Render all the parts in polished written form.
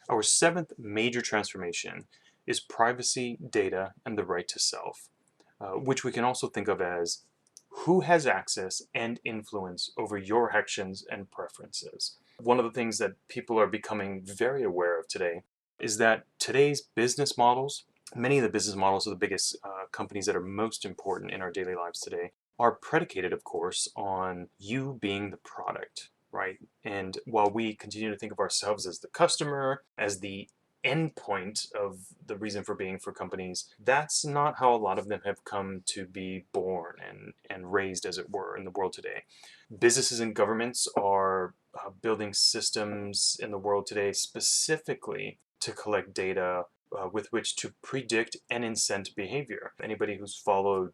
Our seventh major transformation is privacy, data, and the right to self, which we can also think of as who has access and influence over your actions and preferences. One of the things that people are becoming very aware of today is that today's business models, many of the business models of the biggest companies that are most important in our daily lives today, are predicated, of course, on you being the product, right? And while we continue to think of ourselves as the customer, as the endpoint of the reason for being for companies, that's not how a lot of them have come to be born and raised, as it were, in the world today. Businesses and governments are building systems in the world today specifically to collect data with which to predict and incent behavior. Anybody who's followed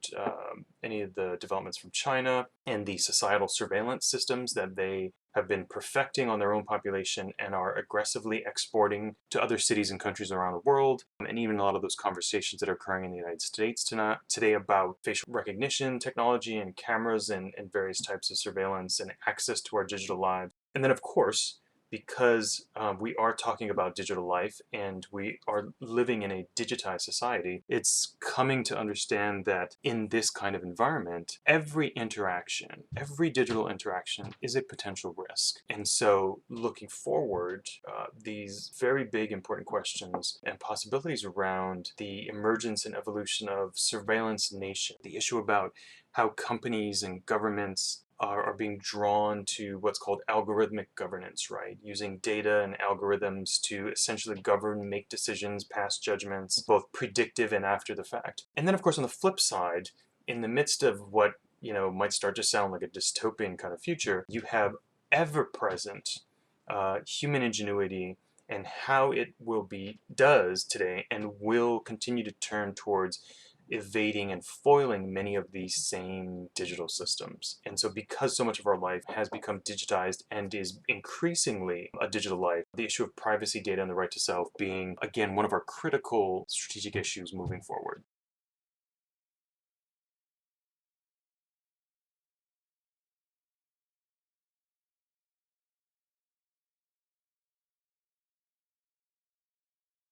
any of the developments from China and the societal surveillance systems that they have been perfecting on their own population and are aggressively exporting to other cities and countries around the world, and even a lot of those conversations that are occurring in the United States today about facial recognition technology and cameras and various types of surveillance and access to our digital lives. And then, of course, because we are talking about digital life and we are living in a digitized society, it's coming to understand that in this kind of environment, every interaction, every digital interaction is a potential risk. And so looking forward, these very big important questions and possibilities around the emergence and evolution of surveillance nation, the issue about how companies and governments are being drawn to what's called algorithmic governance, right? Using data and algorithms to essentially govern, make decisions, pass judgments, both predictive and after the fact. And then, of course, on the flip side, in the midst of what, might start to sound like a dystopian kind of future, you have ever-present human ingenuity and how it does today and will continue to turn towards evading and foiling many of these same digital systems. And so because so much of our life has become digitized and is increasingly a digital life, the issue of privacy, data, and the right to self being, again, one of our critical strategic issues moving forward.